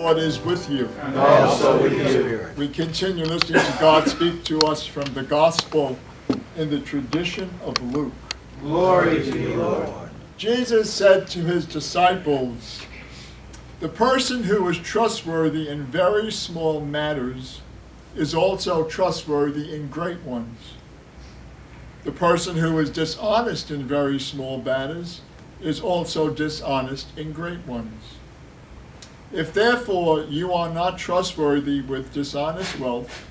Lord is with you. And also with you. We continue listening to God speak to us from the Gospel in the tradition of Luke. Glory to you, Lord. Jesus said to his disciples, "The person who is trustworthy in very small matters is also trustworthy in great ones. The person who is dishonest in very small matters is also dishonest in great ones. If therefore you are not trustworthy with dishonest wealth,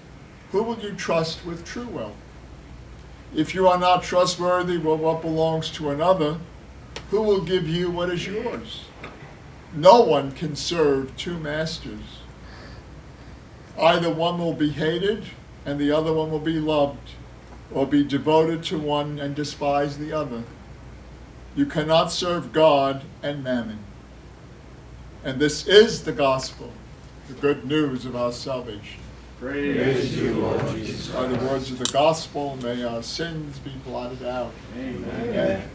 who will you trust with true wealth? If you are not trustworthy with what belongs to another, who will give you what is yours? No one can serve two masters. Either one will be hated and the other one will be loved, or be devoted to one and despise the other. You cannot serve God and mammon." And this is the gospel, the good news of our salvation. Praise you, Lord Jesus. By the words of the gospel, may our sins be blotted out. Amen.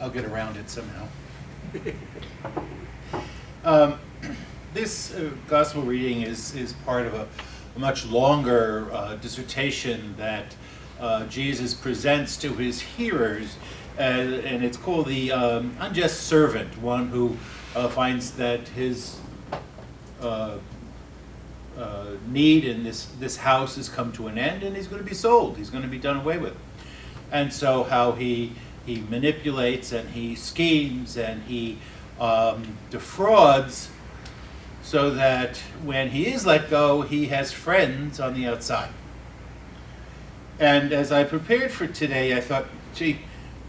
I'll get around it somehow. This gospel reading is part of a much longer dissertation that Jesus presents to his hearers, and it's called the unjust servant, one who finds that his need in this house has come to an end, and he's going to be sold. He's going to be done away with. And so how he manipulates and he schemes and he defrauds so that when he is let go, he has friends on the outside. And as I prepared for today, I thought, gee,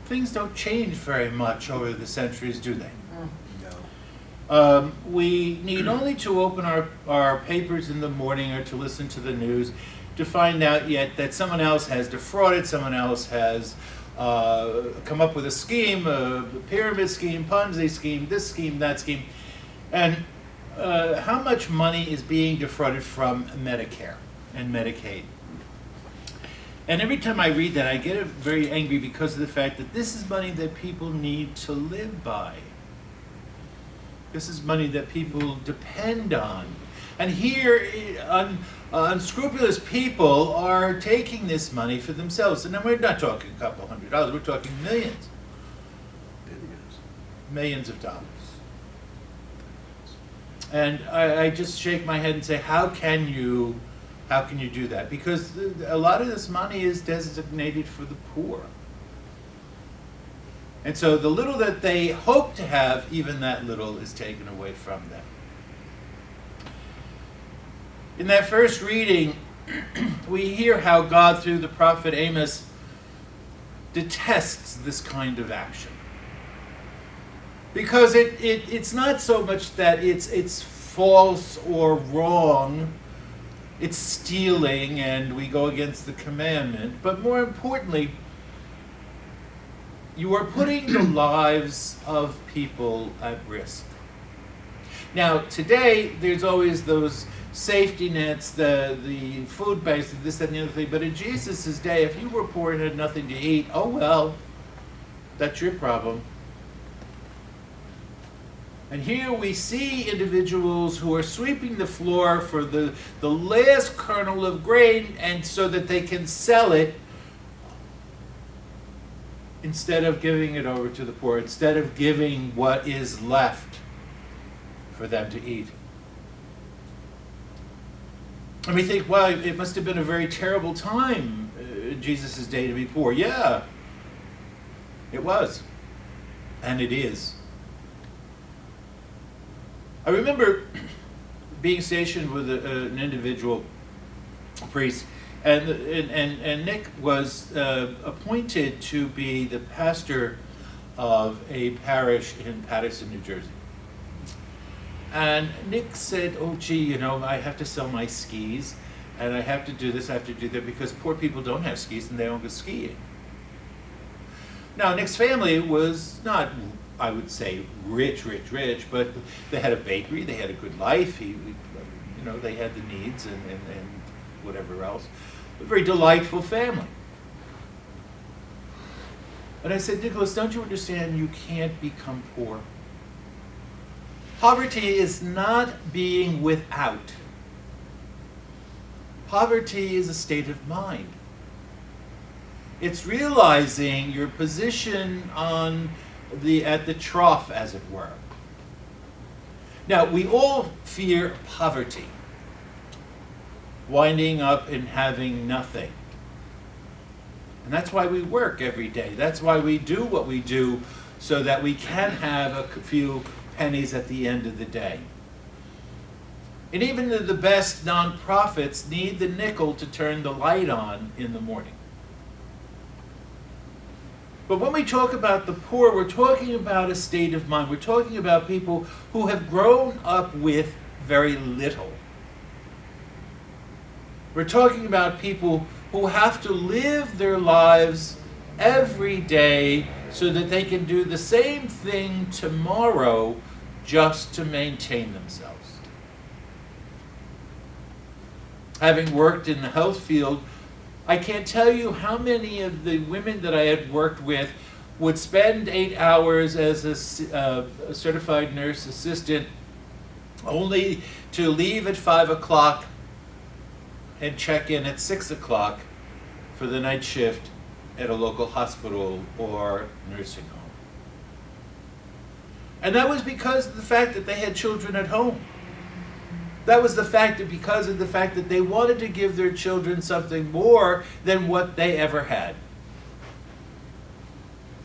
things don't change very much over the centuries, do they? No. We need only to open our papers in the morning or to listen to the news to find out yet that someone else has defrauded, someone else has come up with a scheme, a pyramid scheme, Ponzi scheme, this scheme, that scheme. And how much money is being defrauded from Medicare and Medicaid? And every time I read that, I get very angry because of the fact that this is money that people need to live by. This is money that people depend on. And here, unscrupulous people are taking this money for themselves. And then we're not talking a couple $100, we're talking millions. Millions of dollars. And I just shake my head and say, how can you do that? Because a lot of this money is designated for the poor. And so the little that they hope to have, even that little is taken away from them. In that first reading, we hear how God, through the prophet Amos, detests this kind of action. Because it's not so much that it's false or wrong, it's stealing and we go against the commandment, but more importantly, you are putting the lives of people at risk. Now, today, there's always those safety nets, the food banks, this, that, and the other thing. But in Jesus' day, if you were poor and had nothing to eat, oh well, that's your problem. And here we see individuals who are sweeping the floor for the last kernel of grain, and so that they can sell it instead of giving it over to the poor, instead of giving what is left for them to eat. And we think, wow, it must have been a very terrible time in Jesus' day to be poor. Yeah, it was. And it is. I remember being stationed with an individual priest, and Nick was appointed to be the pastor of a parish in Paterson, New Jersey. And Nick said, oh gee, I have to sell my skis, and I have to do this, I have to do that, because poor people don't have skis and they don't go skiing. Now, Nick's family was not I would say, rich, but they had a bakery, they had a good life, they had the needs and whatever else. A very delightful family. And I said, Nicholas, don't you understand you can't become poor? Poverty is not being without. Poverty is a state of mind. It's realizing your position at the trough, as it were. Now, we all fear poverty, winding up in having nothing. And that's why we work every day. That's why we do what we do, so that we can have a few pennies at the end of the day. And even the best nonprofits need the nickel to turn the light on in the morning. But when we talk about the poor, we're talking about a state of mind. We're talking about people who have grown up with very little. We're talking about people who have to live their lives every day so that they can do the same thing tomorrow just to maintain themselves. Having worked in the health field, I can't tell you how many of the women that I had worked with would spend 8 hours as a certified nurse assistant, only to leave at 5 o'clock and check in at 6 o'clock for the night shift at a local hospital or nursing home. And that was because of the fact that they had children at home. That was because of the fact that they wanted to give their children something more than what they ever had.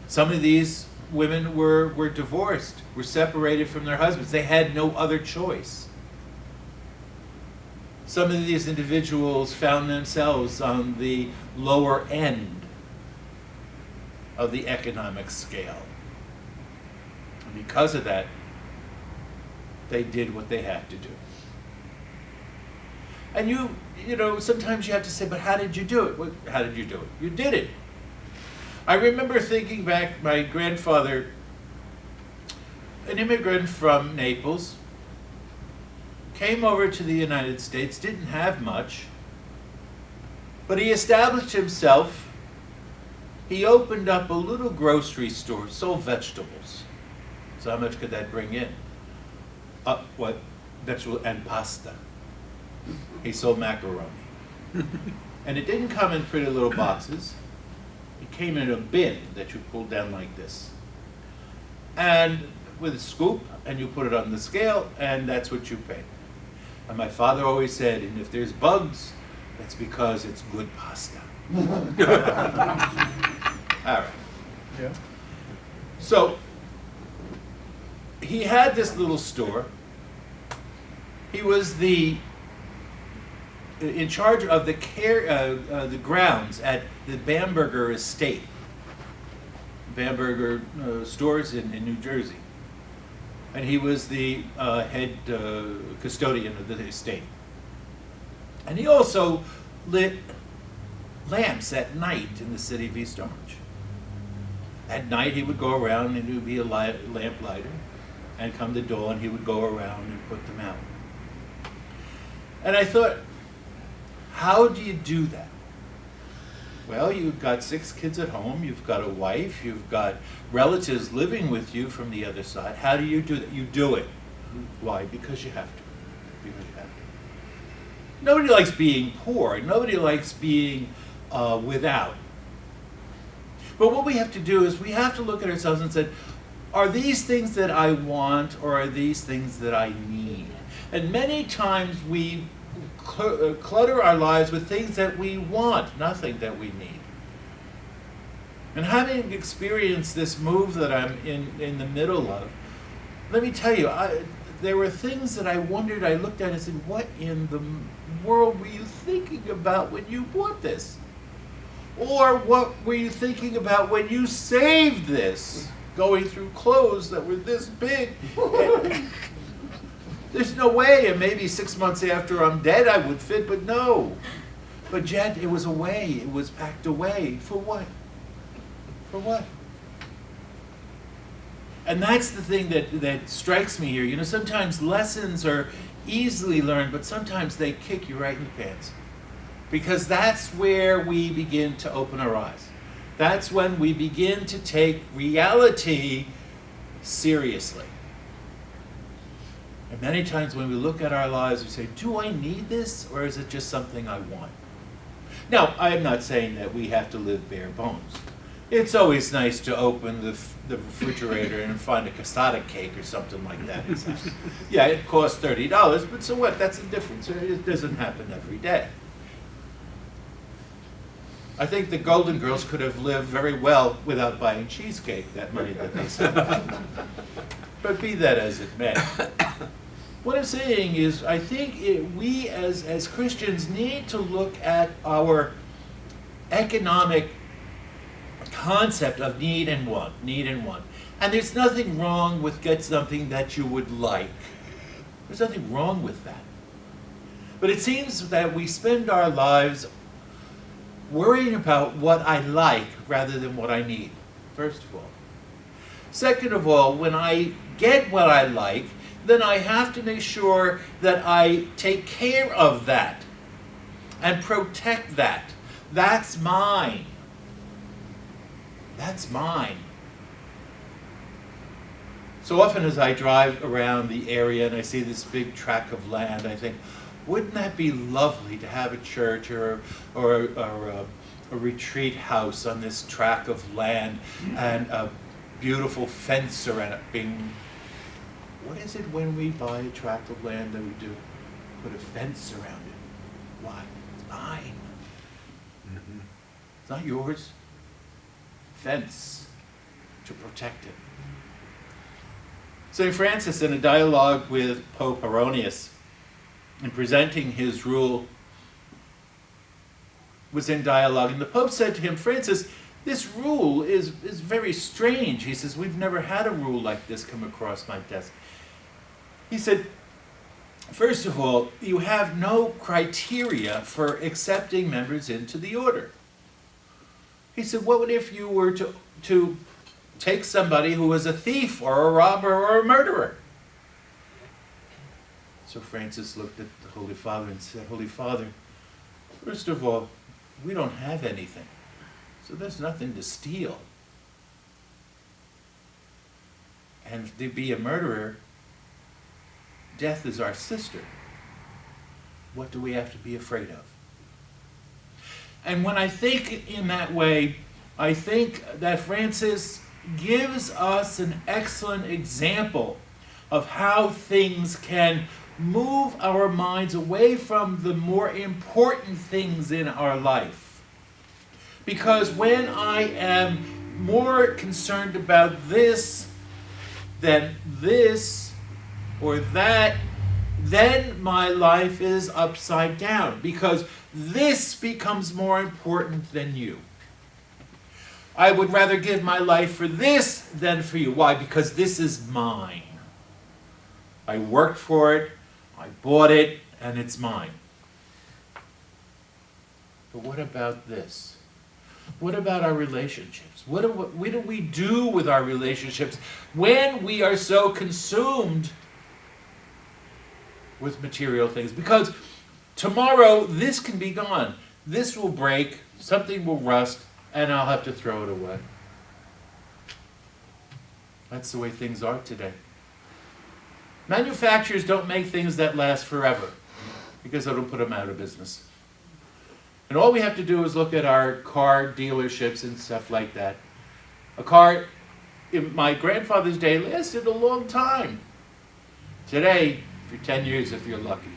Some of these women were divorced, were separated from their husbands. They had no other choice. Some of these individuals found themselves on the lower end of the economic scale. And because of that, they did what they had to do. And you know, sometimes you have to say, but how did you do it? Well, how did you do it? You did it. I remember thinking back, my grandfather, an immigrant from Naples, came over to the United States, didn't have much, but he established himself. He opened up a little grocery store, sold vegetables. So how much could that bring in? Vegetable and pasta. He sold macaroni. And it didn't come in pretty little boxes. It came in a bin that you pulled down like this. And with a scoop, and you put it on the scale, and that's what you pay. And my father always said, and if there's bugs, that's because it's good pasta. All right. Yeah. So, he had this little store. He was in charge of the grounds at the Bamberger estate. Bamberger stores in New Jersey. And he was the head custodian of the estate. And he also lit lamps at night in the city of East Orange. At night he would go around, and he would be a lamp lighter, and come the dawn he would go around and put them out. And I thought, how do you do that? Well, you've got 6 kids at home, you've got a wife, you've got relatives living with you from the other side. How do you do that? You do it. Why? Because you have to. Because you have to. Nobody likes being poor. Nobody likes being without. But what we have to do is we have to look at ourselves and say, are these things that I want, or are these things that I need? And many times we clutter our lives with things that we want, nothing that we need. And having experienced this move that I'm in the middle of, let me tell you, there were things that I wondered, I looked at and said, what in the world were you thinking about when you bought this? Or what were you thinking about when you saved this? Going through clothes that were this big. There's no way, and maybe 6 months after I'm dead I would fit, but no. But yet it was away, it was packed away. For what? For what? And that's the thing that strikes me here. You know, sometimes lessons are easily learned, but sometimes they kick you right in the pants. Because that's where we begin to open our eyes. That's when we begin to take reality seriously. And many times when we look at our lives, we say, do I need this, or is it just something I want? Now, I am not saying that we have to live bare bones. It's always nice to open the refrigerator and find a castata cake or something like that. Yeah, it costs $30, but so what? That's the difference. It doesn't happen every day. I think the Golden Girls could have lived very well without buying cheesecake, that money that they spent. But be that as it may. What I'm saying is, I think we as Christians need to look at our economic concept of need and want. And there's nothing wrong with get something that you would like. There's nothing wrong with that. But it seems that we spend our lives worrying about what I like rather than what I need, first of all. Second of all, when I get what I like, then I have to make sure that I take care of that and protect that. That's mine. That's mine. So often as I drive around the area and I see this big tract of land, I think, wouldn't that be lovely to have a church or a retreat house on this tract of land and a beautiful fence around it being... What is it when we buy a tract of land that we do? Put a fence around it. Why? It's mine. Mm-hmm. It's not yours. Fence to protect it. St. Francis, in a dialogue with Pope Honorius, in presenting his rule, was in dialogue, and the Pope said to him, Francis, this rule is very strange. He says, we've never had a rule like this come across my desk. He said, first of all, you have no criteria for accepting members into the order. He said, what if you were to take somebody who was a thief or a robber or a murderer? So Francis looked at the Holy Father and said, Holy Father, first of all, we don't have anything. So there's nothing to steal. And to be a murderer, death is our sister. What do we have to be afraid of? And when I think in that way, I think that Francis gives us an excellent example of how things can move our minds away from the more important things in our life. Because when I am more concerned about this than this or that, then my life is upside down, because this becomes more important than you. I would rather give my life for this than for you. Why? Because this is mine. I worked for it, I bought it, and it's mine. But what about this? What about our relationships? What do we do with our relationships when we are so consumed with material things? Because tomorrow this can be gone. This will break, something will rust, and I'll have to throw it away. That's the way things are today. Manufacturers don't make things that last forever because it'll put them out of business. And all we have to do is look at our car dealerships and stuff like that. A car in my grandfather's day lasted a long time. Today, for 10 years if you're lucky.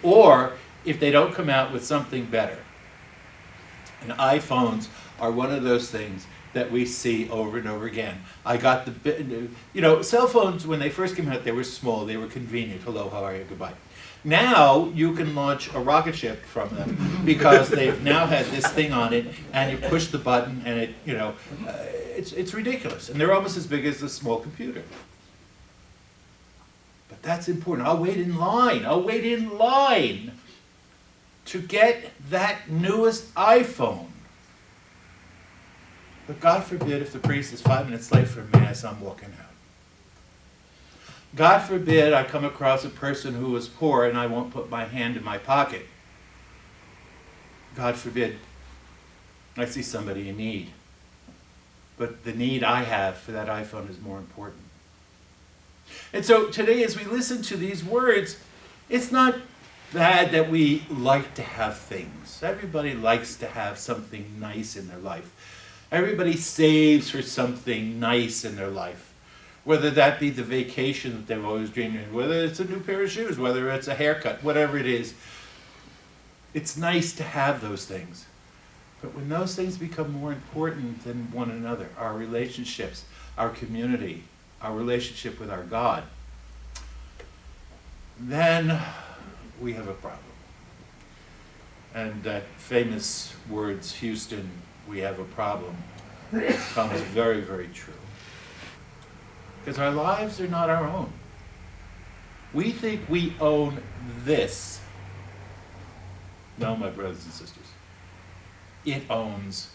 Or if they don't come out with something better. And iPhones are one of those things that we see over and over again. I got cell phones, when they first came out, they were small, they were convenient. Hello, how are you, goodbye. Now you can launch a rocket ship from them because they've now had this thing on it, and you push the button, and it, it's ridiculous. And they're almost as big as a small computer. But that's important. I'll wait in line to get that newest iPhone. But God forbid if the priest is 5 minutes late for Mass, I'm walking out. God forbid I come across a person who is poor and I won't put my hand in my pocket. God forbid I see somebody in need. But the need I have for that iPhone is more important. And so today, as we listen to these words, it's not bad that we like to have things. Everybody likes to have something nice in their life. Everybody saves for something nice in their life. Whether that be the vacation that they've always dreamed of, whether it's a new pair of shoes, whether it's a haircut, whatever it is. It's nice to have those things. But when those things become more important than one another, our relationships, our community, our relationship with our God, then we have a problem. And that famous words, Houston, we have a problem, becomes very, very true. Because our lives are not our own. We think we own this. No, my brothers and sisters. It owns